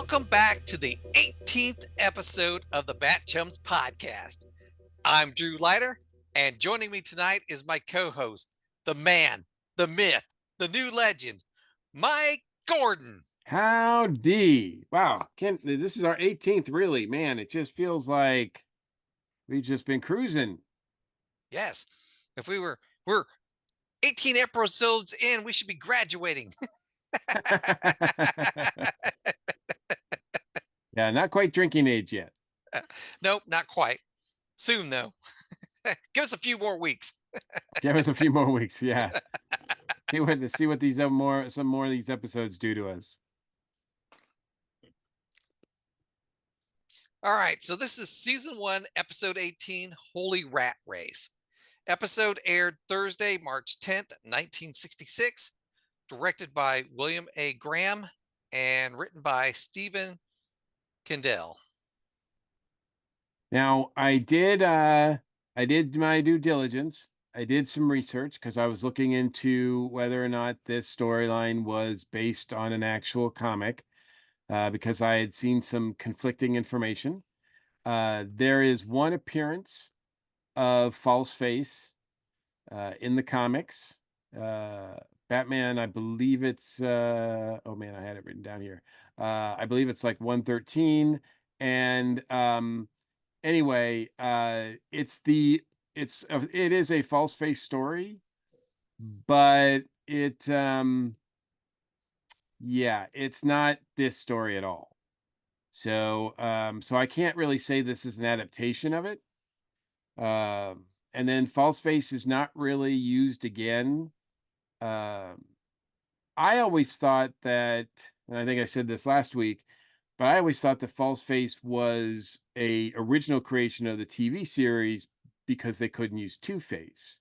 Welcome back to the 18th episode of the BatChums podcast. I'm Drew Leiter, and joining me tonight is my co-host, the man, the myth, the new legend, Mike Gordon. Howdy. Wow. This is our 18th, really. Man, it just feels like we've just been cruising. Yes, if we're 18 episodes in, we should be graduating. Yeah, not quite drinking age yet. Nope, not quite. Soon though. Give us a few more weeks. Give us a few more weeks. Yeah. See what these some more of these episodes do to us. All right, so this is season 1, episode 18, Holy Rat Race. Episode aired Thursday, March 10th, 1966, directed by William A. Graham and written by Stephen Kendall. Now, I did my due diligence. I did some research because I was looking into whether or not this storyline was based on an actual comic, because I had seen some conflicting information. There is one appearance of False Face in the comics. Batman, I believe it's oh man, I had it written down here. I believe it's like 113. And anyway, it is a False Face story, but yeah, it's not this story at all. So I can't really say this is an adaptation of it. And then False Face is not really used again. Um, I always thought that, and I think I said this last week, but I always thought that False Face was a original creation of the TV series because they couldn't use Two-Face.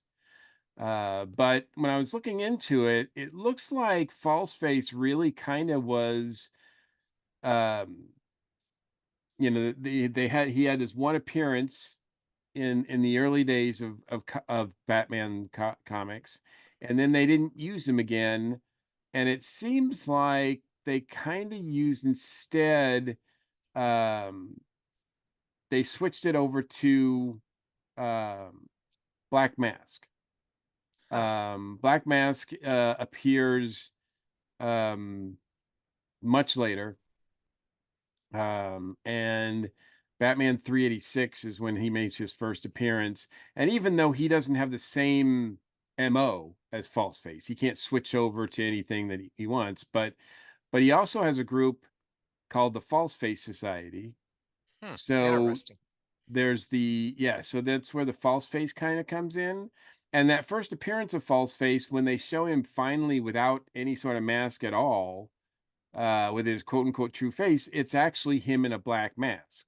But when I was looking into it, it looks like False Face really kind of was, um, he had this one appearance in the early days of Batman comics, and then they didn't use him again, and it seems like they kind of used instead. Um, they switched it over to um, Black Mask. Huh. Black Mask appears um, much later, and Batman 386 is when he makes his first appearance. And even though he doesn't have the same MO as False Face, he can't switch over to anything that he wants, but he also has a group called the False Face Society. So Interesting. so that's where the False Face kind of comes in. And that first appearance of False Face, when they show him finally without any sort of mask at all, with his quote unquote true face, it's actually him in a black mask.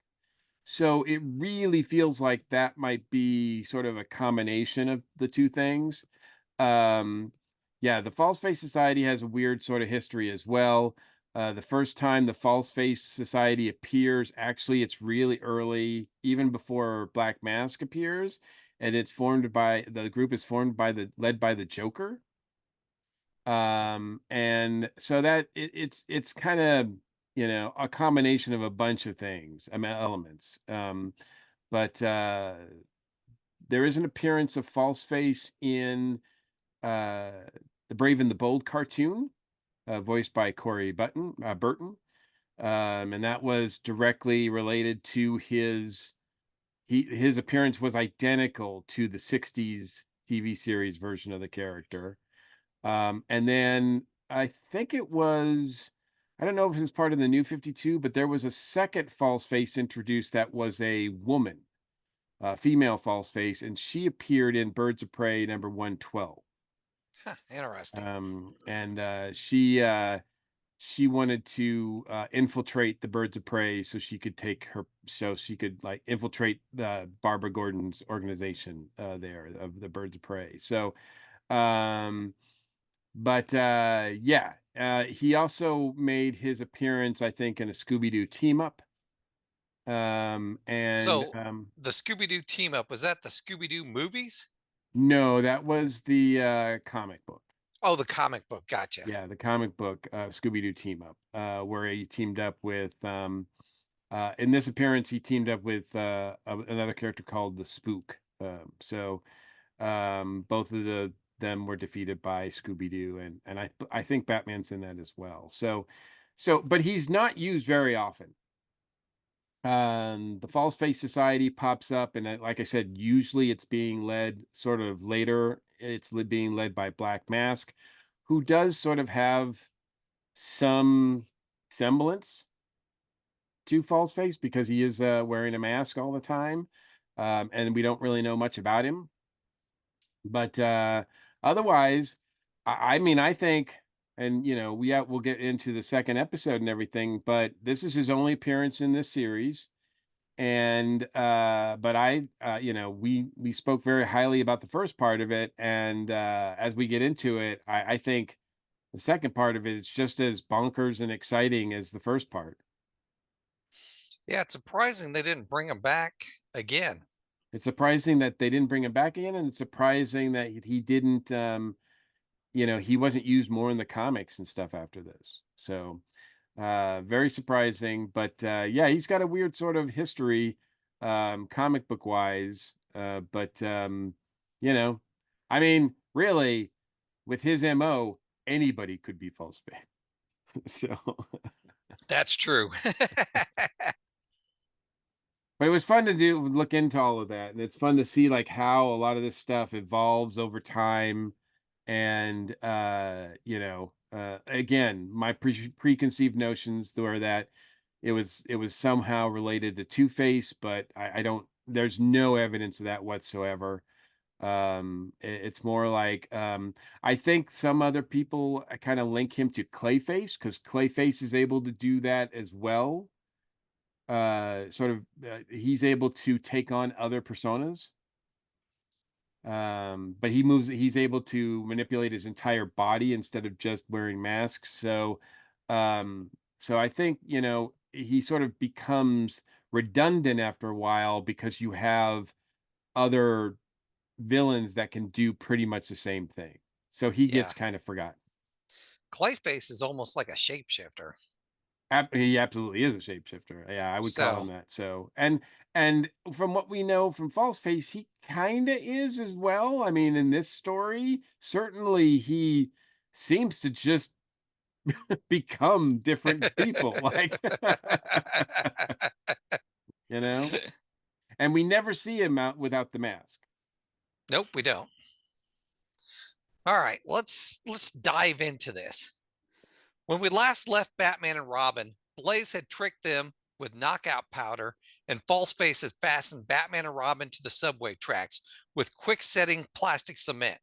So it really feels like that might be sort of a combination of the two things. Um, yeah, the False Face Society has a weird sort of history as well. The first time the False Face Society appears, actually, it's really early, even before Black Mask appears, and the group is formed by led by the Joker. And so that it's kind of, a combination of a bunch of things, I mean, elements. But there is an appearance of False Face in uh the Brave and the Bold cartoon, voiced by Corey Burton. And that was directly related to his appearance was identical to the 60s TV series version of the character. And then I think I don't know if it was part of the New 52, but there was a second False Face introduced that was a woman, female False Face, and she appeared in Birds of Prey number 112. Interesting. And she wanted to infiltrate the Birds of Prey so she could like infiltrate Barbara Gordon's organization there of the Birds of Prey. So, um, but yeah, he also made his appearance, I think, in a Scooby-Doo team up. And So the Scooby-Doo team-up, was that the Scooby-Doo movies? No, that was the comic book. Oh, the comic book. Gotcha. Yeah, the comic book Scooby-Doo team up, where he teamed up with in this appearance he teamed up with another character called the Spook. Both of them were defeated by Scooby-Doo, and I think Batman's in that as well. But he's not used very often. The False Face Society pops up, and like I said, usually it's being led sort of later. Being led by Black Mask, who does sort of have some semblance to False Face because he is wearing a mask all the time, and we don't really know much about him. But otherwise, I mean, I think, and we'll get into the second episode and everything, but this is his only appearance in this series. And but we spoke very highly about the first part of it, and as we get into it, I think the second part of it is just as bonkers and exciting as the first part. Yeah, it's surprising they didn't bring him back again. It's surprising that they didn't bring him back again, and it's surprising that he didn't he wasn't used more in the comics and stuff after this. So very surprising, but yeah, he's got a weird sort of history, comic book wise. But you know, I mean, really, with his MO, anybody could be false fake. So, That's true. but it was fun to look into all of that, and it's fun to see like how a lot of this stuff evolves over time. And again, my preconceived notions were that it was somehow related to Two-Face, but I don't. There's no evidence of that whatsoever. It's more like I think some other people kind of link him to Clayface because Clayface is able to do that as well. He's able to take on other personas. But he's able to manipulate his entire body instead of just wearing masks. So I think, he sort of becomes redundant after a while because you have other villains that can do pretty much the same thing. So he Yeah. gets kind of forgotten. Clayface is almost like a shapeshifter. He absolutely is a shapeshifter. Yeah, I would call him So, that. So, and from what we know from False Face, he kind of is as well. I mean, in this story, certainly he seems to just become different people, like you know. And we never see him out without the mask. nope, we don't. All right, let's dive into this. When we last left Batman and Robin, Blaze had tricked them with knockout powder, and Falseface had fastened Batman and Robin to the subway tracks with quick setting plastic cement.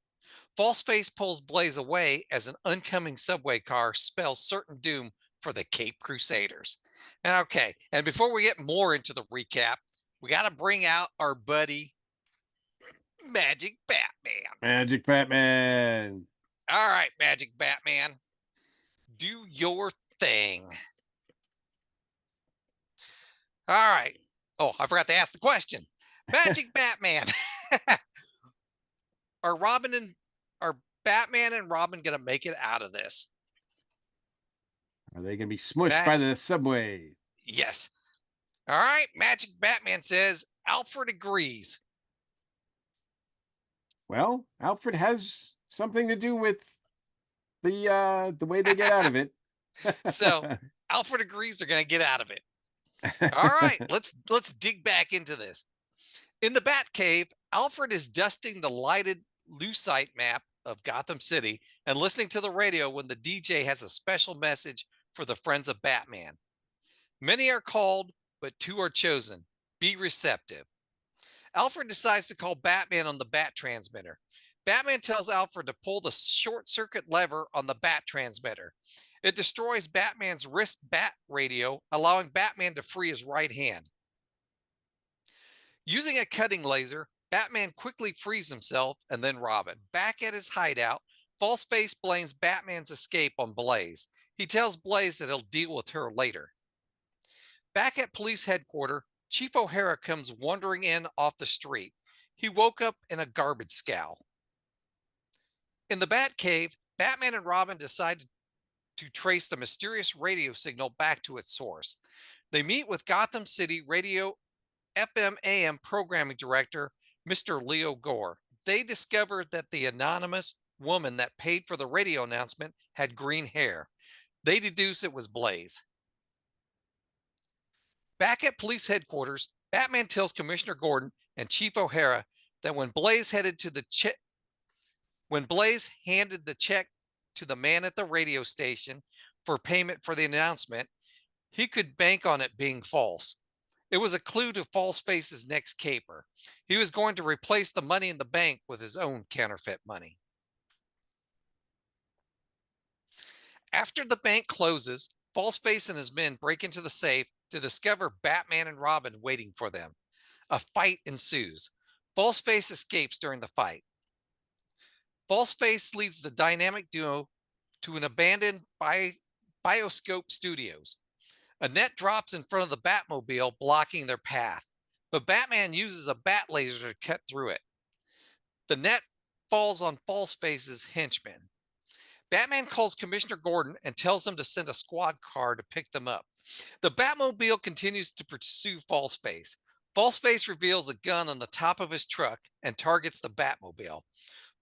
Falseface pulls Blaze away as an oncoming subway car spells certain doom for the Cape Crusaders. And okay, and before we get more into the recap, we got to bring out our buddy Magic Batman. Magic Batman. All right, Magic Batman, do your thing. All right. Oh, I forgot to ask the question. Magic Batman. are Robin and are Batman and Robin gonna make it out of this? Are they going to be smushed by Magic. the subway? Yes. All right. Magic Batman says Alfred agrees. Well, Alfred has something to do with the way they get out of it. So Alfred agrees they're gonna get out of it. All right. Let's dig back into this. In the Batcave, Alfred is dusting the lighted lucite map of Gotham City and listening to the radio when the DJ has a special message for the friends of Batman. Many are called, but two are chosen. Be receptive. Alfred decides to call Batman on the Bat transmitter. Batman tells Alfred to pull the short circuit lever on the Bat transmitter. It destroys Batman's wrist bat radio, allowing Batman to free his right hand. Using a cutting laser, Batman quickly frees himself and then Robin. Back at his hideout, Falseface blames Batman's escape on Blaze. He tells Blaze that he'll deal with her later. Back at police headquarters, Chief O'Hara comes wandering in off the street. He woke up in a garbage scow. In the Batcave, Batman and Robin decide to trace the mysterious radio signal back to its source. They meet with Gotham City Radio FM AM programming director, Mr. Leo Gore. They discover that the anonymous woman that paid for the radio announcement had green hair. They deduce it was Blaze. Back at police headquarters, Batman tells Commissioner Gordon and Chief O'Hara that when Blaze handed the check to the man at the radio station for payment for the announcement, he could bank on it being false. It was a clue to Falseface's next caper. He was going to replace the money in the bank with his own counterfeit money. After the bank closes, Falseface and his men break into the safe to discover Batman and Robin waiting for them. A fight ensues. Falseface escapes during the fight. Falseface leads the dynamic duo to an abandoned Bioscope Studios. A net drops in front of the Batmobile, blocking their path, but Batman uses a bat laser to cut through it. The net falls on Falseface's henchmen. Batman calls Commissioner Gordon and tells him to send a squad car to pick them up. The Batmobile continues to pursue Falseface. Falseface reveals a gun on the top of his truck and targets the Batmobile.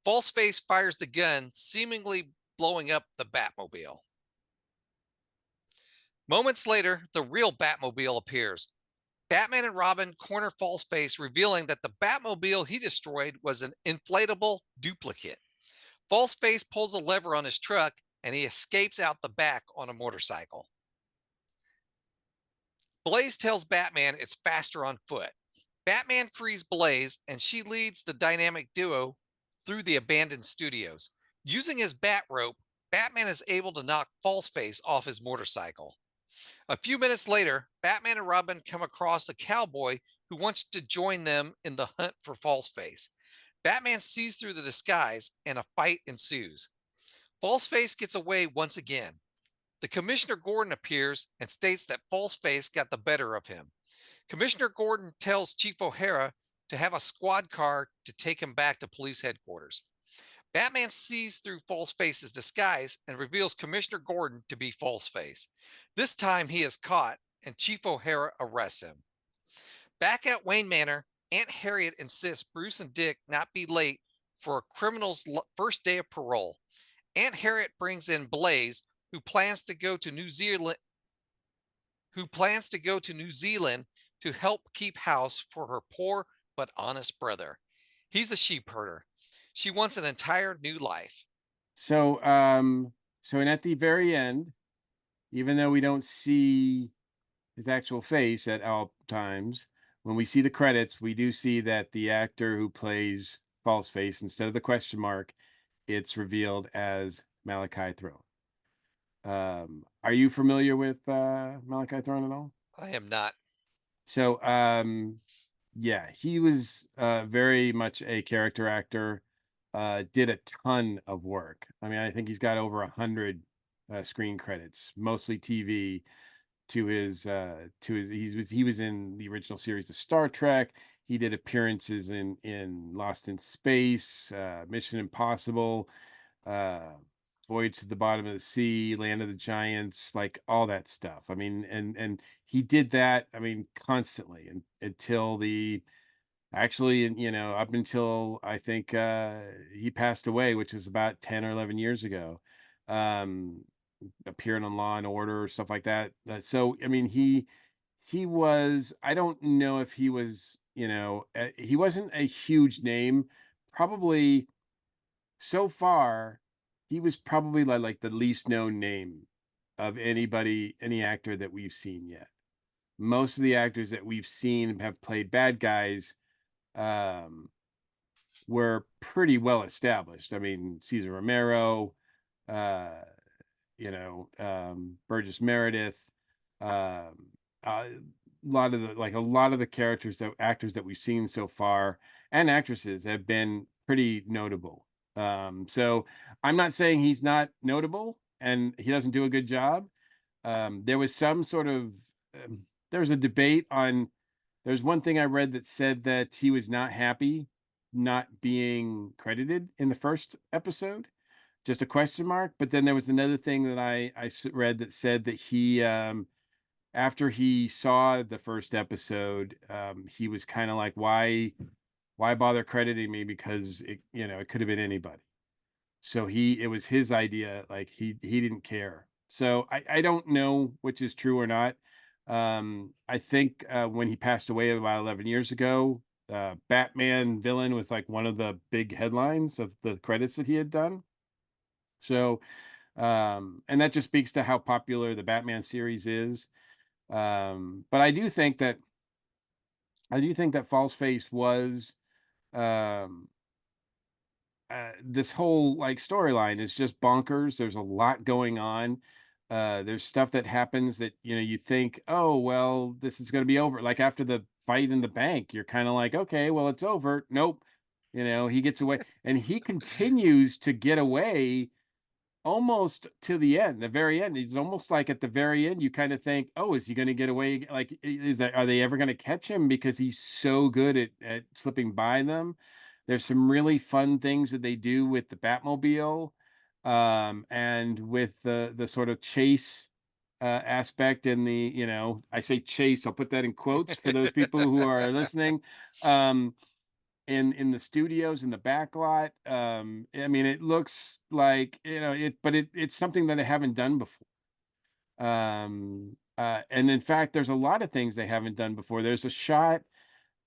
Falseface fires the gun, seemingly blowing up the Batmobile. Moments later, the real Batmobile appears. Batman and Robin corner Falseface, revealing that the Batmobile he destroyed was an inflatable duplicate. Falseface pulls a lever on his truck and he escapes out the back on a motorcycle. Blaze tells Batman it's faster on foot. Batman frees Blaze and she leads the dynamic duo through the abandoned studios. Using his bat rope, Batman is able to knock Falseface off his motorcycle. A few minutes later, Batman and Robin come across a cowboy who wants to join them in the hunt for Falseface. Batman sees through the disguise and a fight ensues. Falseface gets away once again. The Commissioner Gordon appears and states that Falseface got the better of him. Commissioner Gordon tells Chief O'Hara to have a squad car to take him back to police headquarters. Batman sees through Falseface's disguise and reveals Commissioner Gordon to be Falseface. This time he is caught and Chief O'Hara arrests him. Back at Wayne Manor, Aunt Harriet insists Bruce and Dick not be late for a criminal's first day of parole. Aunt Harriet brings in Blaze, who plans to go to New Zealand to help keep house for her poor but honest brother. He's a sheep herder. She wants an entire new life. So and at the very end, even though we don't see his actual face at all times, when we see the credits, we do see that the actor who plays Falseface, instead of the question mark, it's revealed as Malachi Throne. Are you familiar with Malachi Throne at all? I am not. So, yeah, he was very much a character actor. Did a ton of work. I mean, I think he's got over 100 screen credits, mostly TV. He was in the original series of Star Trek. He did appearances in Lost in Space, Mission Impossible, uh, Voyage to the Bottom of the Sea, Land of the Giants, like all that stuff. I mean, and he did that. I mean, constantly until the actually, and up until I think he passed away, which was about 10 or 11 years ago. Um, Appearing on Law and Order, stuff like that. So, I mean, he was. I don't know if he was. He wasn't a huge name. Probably so far, he was probably like the least known name of any actor that we've seen yet. Most of the actors that we've seen have played bad guys um, were pretty well established. I mean, Cesar Romero, uh, Burgess Meredith, um, a a lot of the actors that we've seen so far and actresses have been pretty notable. So I'm not saying he's not notable and he doesn't do a good job. There was some sort of there was a debate on. There's one thing I read that said that he was not happy not being credited in the first episode. just a question mark. But then there was another thing that read that said that he, after he saw the first episode, he was kind of like, why bother crediting me, because it could have been anybody. So it was his idea, like he didn't care. So I don't know which is true or not. I think when he passed away about 11 years ago, Batman villain was like one of the big headlines of the credits that he had done. So and that just speaks to how popular the Batman series is. But I do think that False Face was, um this whole like storyline is just bonkers. There's a lot going on. There's stuff that happens that you think, oh well, this is going to be over. Like after the fight in the bank, you're kind of like, okay, well it's over. Nope. He gets away, and he continues to get away almost to the end, the very end. He's almost like at the very end, you kind of think, oh, is he going to get away? Like, are they ever going to catch him? Because he's so good at slipping by them. There's some really fun things that they do with the Batmobile, and with the sort of chase aspect, and I say chase, I'll put that in quotes for those people who are listening. Um, in the studios in the back lot. I mean, it looks like, but it's something that I haven't done before. And in fact, there's a lot of things they haven't done before. There's a shot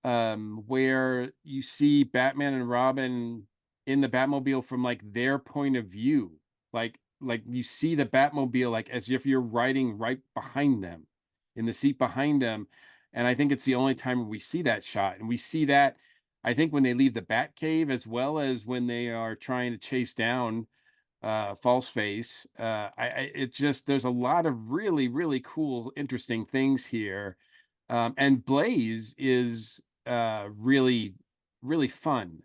where you see Batman and Robin in the Batmobile from like their point of view, like you see the Batmobile like as if you're riding right behind them, in the seat behind them. And I think it's the only time we see that shot, and we see that, I think, when they leave the Batcave, as well as when they are trying to chase down False Face. It just, there's a lot of really, really cool, interesting things here. And Blaze is really, really fun.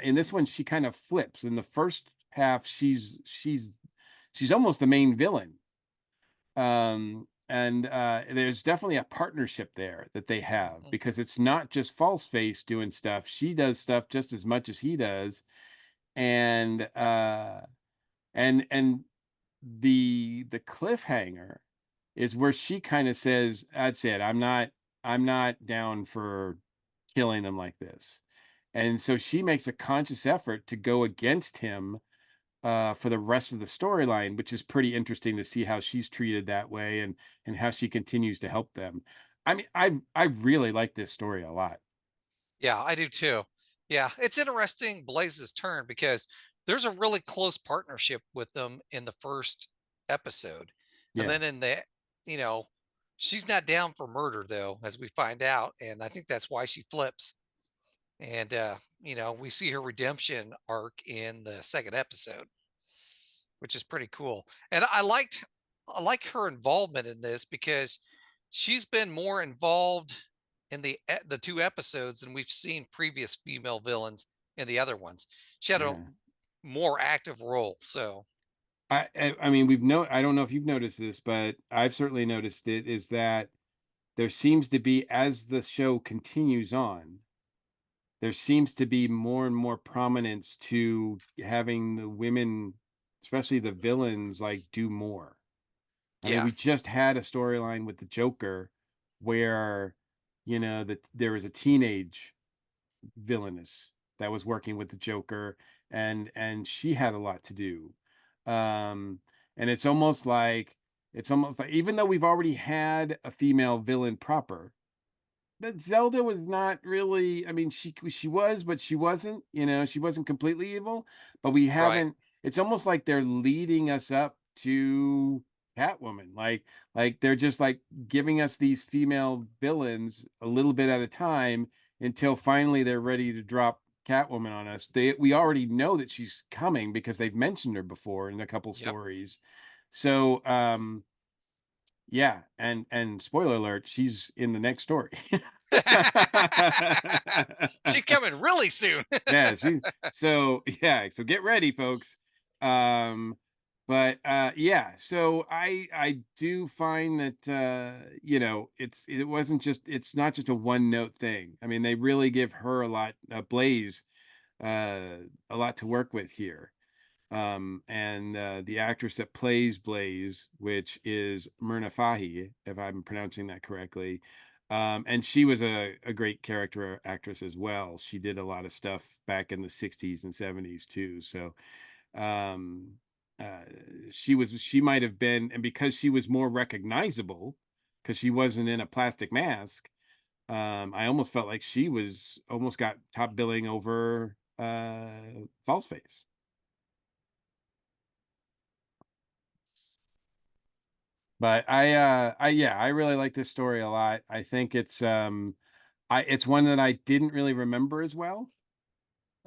In this one, she kind of flips. In the first half, she's almost the main villain. And there's definitely a partnership there that they have, Mhm. because it's not just False Face doing stuff. She does stuff just as much as he does. And and the cliffhanger is where she kind of says, "That's it. I'm not down for killing them like this." And so she makes a conscious effort to go against him for the rest of the storyline, which is pretty interesting to see how she's treated that way, and how she continues to help them. I mean, I really like this story a lot. Yeah, I do too. Yeah, it's interesting Blaze's turn because there's a really close partnership with them in the first episode. And Yeah. then you know, she's not down for murder though, as we find out. And I think that's why she flips. And we see her redemption arc in the second episode, which is pretty cool. And I like her involvement in this because she's been more involved in the two episodes than we've seen previous female villains in the other ones. She had a Yeah. more active role. So I mean, I don't know if you've noticed this, but I've certainly noticed it, is that there seems to be, as the show continues on, there seems to be more and more prominence to having the women, especially the villains, like do more. I mean, yeah, we just had a storyline with the Joker where, that there was a teenage villainess that was working with the Joker, and she had a lot to do. Um, and it's almost like, even though we've already had a female villain proper, but Zelda was not really, I mean, she was, but she wasn't, she wasn't completely evil, but we right. haven't, it's almost like they're leading us up to Catwoman. Like they're just like giving us these female villains a little bit at a time, until finally they're ready to drop Catwoman on us. We already know that she's coming because they've mentioned her before in a couple Yep. stories. So, yeah, and spoiler alert, she's in the next story. She's coming really soon. Yeah, so get ready, folks. Um, but yeah, so I do find that it's not just a one note thing. I mean, they really give her a lot, Blaze, a lot to work with here. And the actress that plays Blaze, which is Myrna Fahy, if I'm pronouncing that correctly. And she was a great character actress as well. She did a lot of stuff back in the 60s and 70s too. So um, uh, she might have been, and because she was more recognizable, because she wasn't in a plastic mask, I almost felt like she was almost got top billing over False Face. But I really like this story a lot. I think it's one that I didn't really remember as well.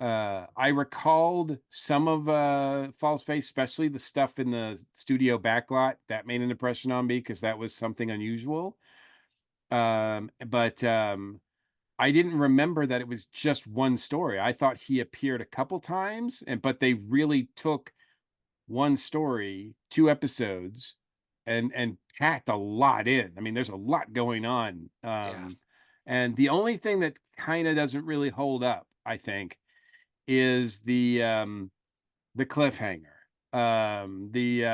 I recalled some of False Face, especially the stuff in the studio backlot that made an impression on me because that was something unusual. But I didn't remember that it was just one story. I thought he appeared a couple times, but they really took one story, 2 episodes, and packed a lot in. I mean, there's a lot going on. Yeah. And the only thing that kind of doesn't really hold up, I think, is the cliffhanger. The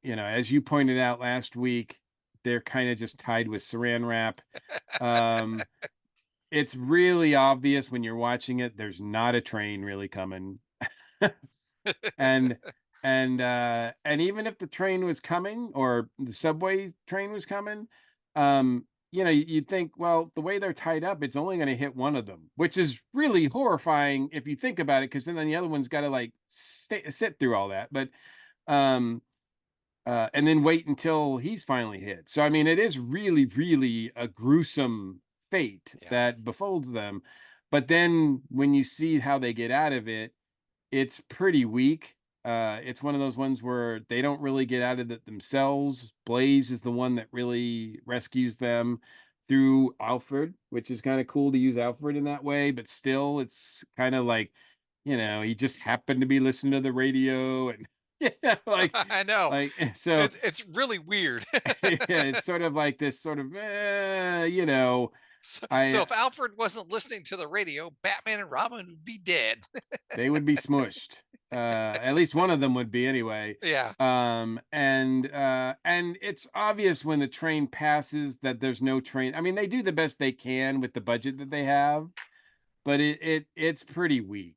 as you pointed out last week, they're kind of just tied with saran wrap. Um, it's really obvious when you're watching it, there's not a train really coming. And and even if the train was coming or the subway train was coming, you'd think, well, the way they're tied up, it's only going to hit one of them, which is really horrifying if you think about it, because then the other one's got to like sit through all that. But um, and then wait until he's finally hit. So I mean, it is really, really a gruesome fate Yeah. that befolds them. But then when you see how they get out of it, it's pretty weak. It's one of those ones where they don't really get out of it themselves. Blaze is the one that really rescues them through Alfred, which is kind of cool to use Alfred in that way, but still it's kind of like, he just happened to be listening to the radio and yeah, I know. so It's really weird. yeah, it's sort of like this sort of So I if Alfred wasn't listening to the radio, Batman and Robin would be dead. they would be smushed. At least one of them would be anyway. Yeah. And it's obvious when the train passes that there's no train. I mean, they do the best they can with the budget that they have, but it's pretty weak.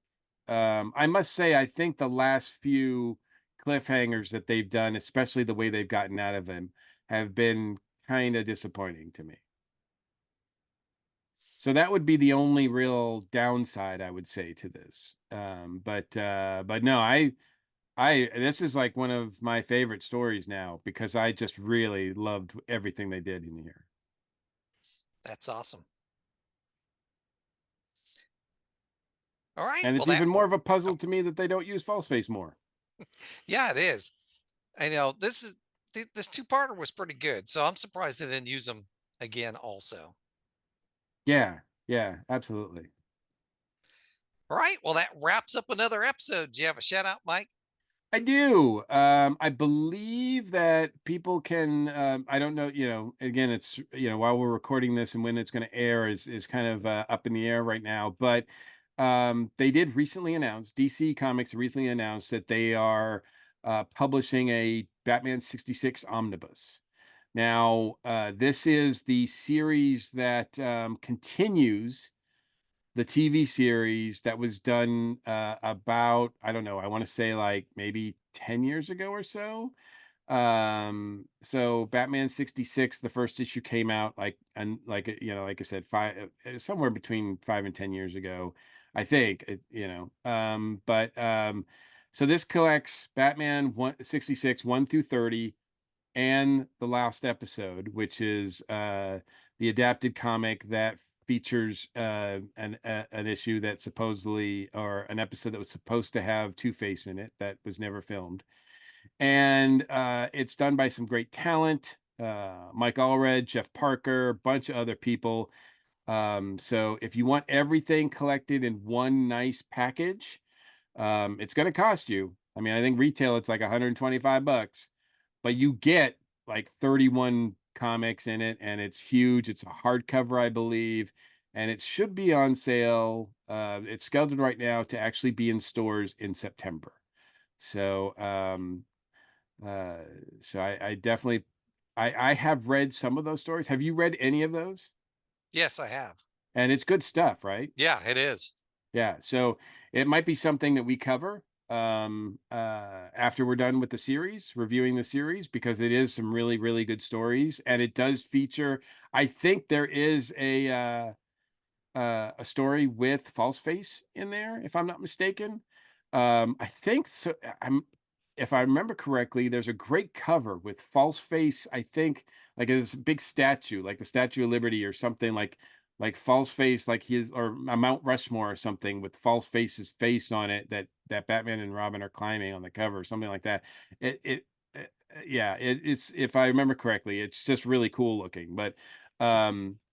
I must say, I think the last few cliffhangers that they've done, especially the way they've gotten out of them, have been kind of disappointing to me. So that would be the only real downside I would say to this. But no, I this is like one of my favorite stories now because I just really loved everything they did in here. That's awesome. All right. And Well, it's even more of a oh, puzzle to me that they don't use false face more. yeah, it is. I know this two-parter was pretty good, so I'm surprised they didn't use them again also. Yeah, yeah, absolutely. All right. Well, that wraps up another episode. Do you have a shout out, Mike? I do. I believe that people can. I don't know. Again, it's while we're recording this and when it's going to air is kind of up in the air right now. But they did recently announce. DC Comics recently announced that they are publishing a Batman '66 omnibus. Now, this is the series that continues the TV series that was done about, I don't know, I want to say like maybe 10 years ago or so. So Batman 66, the first issue came out like I said, somewhere between 5 and 10 years ago, I think. But so this collects Batman 166, 1 through 30, and the last episode, which is the adapted comic that features an issue that supposedly, or an episode that was supposed to have Two-Face in it that was never filmed. And it's done by some great talent, Mike Allred, Jeff Parker, a bunch of other people. So if you want everything collected in one nice package, it's going to cost you. I mean, I think retail it's like 125 bucks, but you get like 31 comics in it, and it's huge. It's a hardcover, I believe, and it should be on sale It's scheduled right now to actually be in stores in September. So, uh, so I definitely, I have read some of those stories. Have you read any of those? Yes, I have. And it's good stuff, right? Yeah, it is. Yeah. So it might be something that we cover after we're done with the series, reviewing the series, because it is some really, really good stories, and it does feature. I think there is a story with false face in there, if I'm not mistaken. I think so. If I remember correctly, there's a great cover with false face. I think like this big statue, like the Statue of Liberty or something like false face, like his or a Mount Rushmore or something with false face's face on it that Batman and Robin are climbing on the cover, something like that. It yeah, it's if I remember correctly, it's just really cool looking. But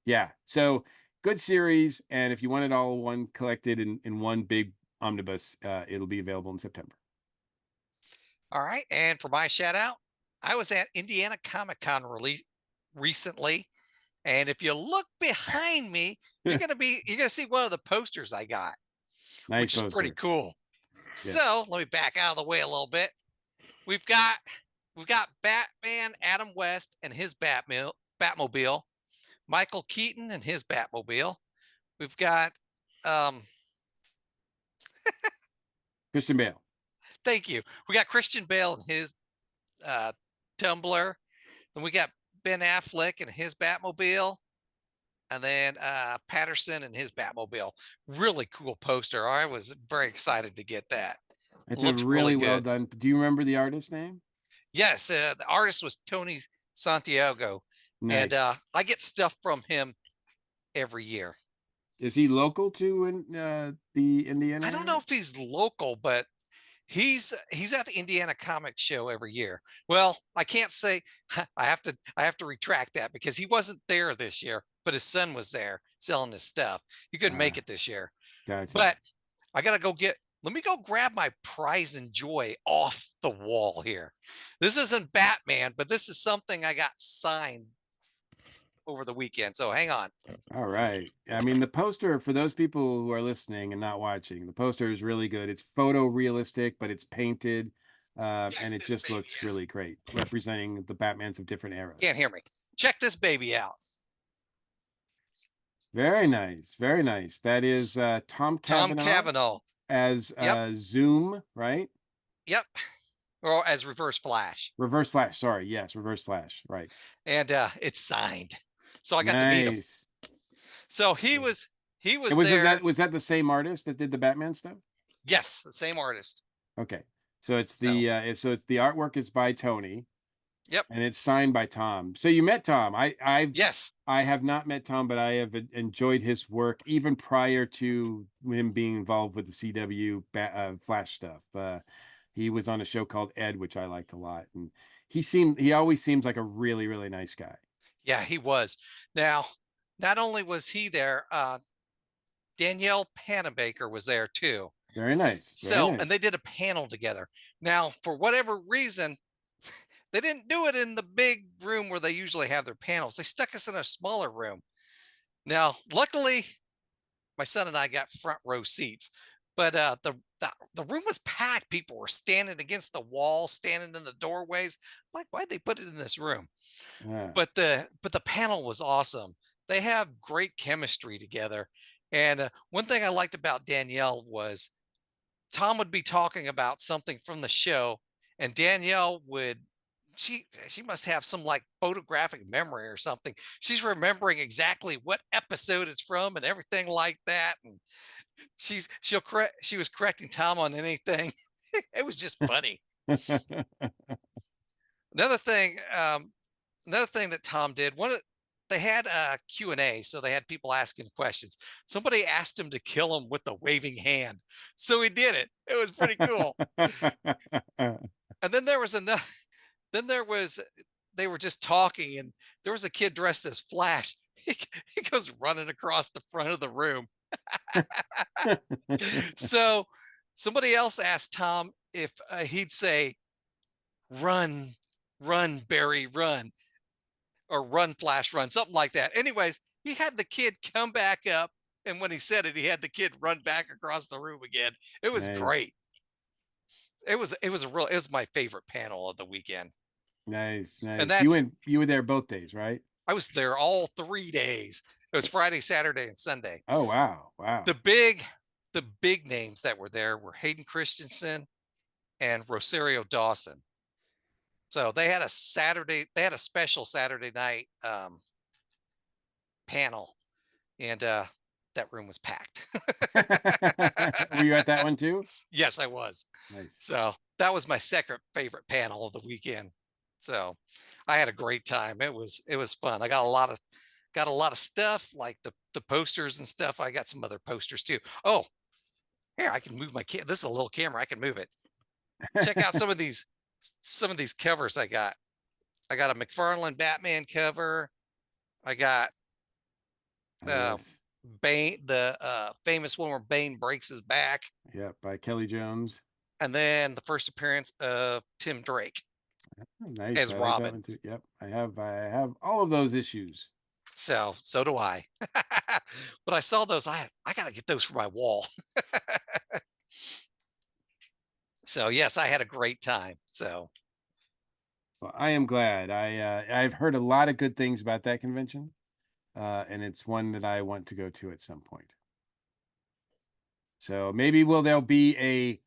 yeah, so good series, and if you want it all one collected in one big omnibus, it'll be available in September. All right. And for my shout out, I was at Indiana Comic Con release recently. And if you look behind me, you're gonna see one of the posters I got, Nice which is pretty poster. cool. Yes. So let me back out of the way a little bit. We've got we've got Batman Adam West and his Batmobile, Michael Keaton and his Batmobile. We've got um Christian Bale. thank you. We got Christian Bale and his uh Tumbler. Then we got Ben Affleck and his Batmobile. And then Patterson and his Batmobile. Really cool poster. I was very excited to get that. It's a Looks really really well good. done. Do you remember the artist name? Yes, the artist was Tony Santiago, and Nice. I get stuff from him every year. Is he local to the Indiana I don't know area? if he's local, but he's at the Indiana Comic Show every year. Well, I can't say I have to retract that because he wasn't there this year, but his son was there selling his stuff. He couldn't make Ah, it this year. gotcha. But I gotta go get let me go grab my prize and joy off the wall here. This isn't Batman, but this is something I got signed over the weekend. So hang on. All right. I mean, the poster for those people who are listening and not watching, the poster is really good. It's photorealistic, but it's painted, Check and it this just baby looks out. really great, representing the Batmans of different Can't eras. hear me. Check this baby out. Very nice. Very nice. That is Tom Tom Cavanaugh Cavanaugh. as Yep. Zoom, right? Yep. Or as Reverse Flash. Reverse Flash. Sorry. Yes, Reverse Flash. Right. And it's signed. So I got to meet him. Nice. So Yeah. he And was there. was that the same artist that did the Batman stuff? Yes, the same artist. Okay. So it's So the artwork is by Tony yep. and it's signed by Tom. So you met Tom. Yes. I have not met Tom, but I have enjoyed his work even prior to him being involved with the CW Flash stuff. He was on a show called Ed, which I liked a lot, and he always seems like a really really nice guy. Yeah, he was. Now, not only was he there, Danielle Panabaker was there too. Very nice, very So, and they nice. did a panel together. Now, for whatever reason, they didn't do it in the big room where they usually have their panels. They stuck us in a smaller room. Now, luckily, my son and I got front row seats, but the room was packed. People were standing against the wall, standing in the doorways. Like, why'd they put it in this room? Yeah, But the panel was awesome. They have great chemistry together. And one thing I liked about Danielle was Tom would be talking about something from the show, and Danielle would she must have some like photographic memory or something. She's remembering exactly what episode it's from and everything like that. And she was correcting Tom on anything. It was just funny. Another thing, another thing that Tom did, they had a Q&A, so they had people asking questions. Somebody asked him to kill him with the waving hand. So he did it. It was pretty cool. And then there was another then there was they were just talking and there was a kid dressed as Flash. He goes running across the front of the room. So somebody else asked Tom if he'd say run, run, Barry, run, or run, Flash, run, something like that. Anyways, he had the kid come back up And when he said it, he had the kid run back across the room again. It was Nice. great. It was my favorite panel of the weekend. Nice. And Nice. that's You were there both days, right? I was there all 3 days. It was Friday, Saturday, and Sunday. Oh, wow. The Wow. big the big names that were there were Hayden Christensen and Rosario Dawson. So they had a special Saturday night panel, and that room was packed. Were you at that one too? Yes, I was. Nice. So that was my second favorite panel of the weekend. So I had a great time. It was fun. I got a lot of stuff like the posters and stuff. I got some other posters too. Oh, here I can move my this is a little camera. I can move it. Check out some of these covers I got. I got a McFarlane Batman cover. I got uh Nice. Bane, the famous one where Bane breaks his back, Yeah, by Kelly Jones. and then the first appearance of Tim Drake Oh, nice. as I like that Robin. one too. Yep. I have all of those issues. So do I. But I saw those. I got to get those for my wall. So yes, I had a great time. So Well, I am glad. I've heard a lot of good things about that convention. And it's one that I want to go to at some point. So maybe there'll be a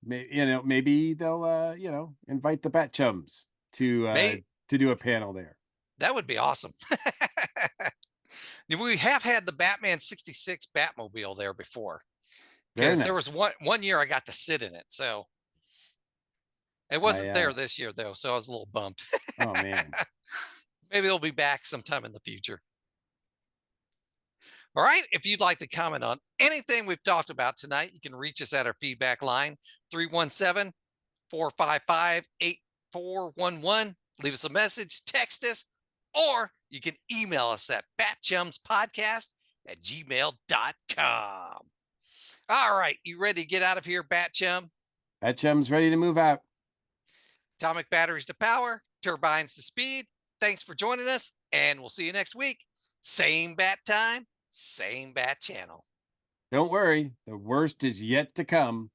maybe they'll invite the BatChums to do a panel there. that would be awesome. We have had the Batman 66 Batmobile there before, Very because there was nice. one year I got to sit in it. So it I wasn't there this year though, so I was a little bummed. oh man. Maybe they'll be back sometime in the future. All right. If you'd like to comment on anything we've talked about tonight, you can reach us at our feedback line, 317 455 8411. Leave us a message, text us, or you can email us at batchumspodcast@gmail.com. All right. You ready to get out of here, Batchum? BatChums ready to move out. Atomic batteries to power, turbines to speed. Thanks for joining us, and we'll see you next week. Same bat time, same bat channel. Don't worry, the worst is yet to come.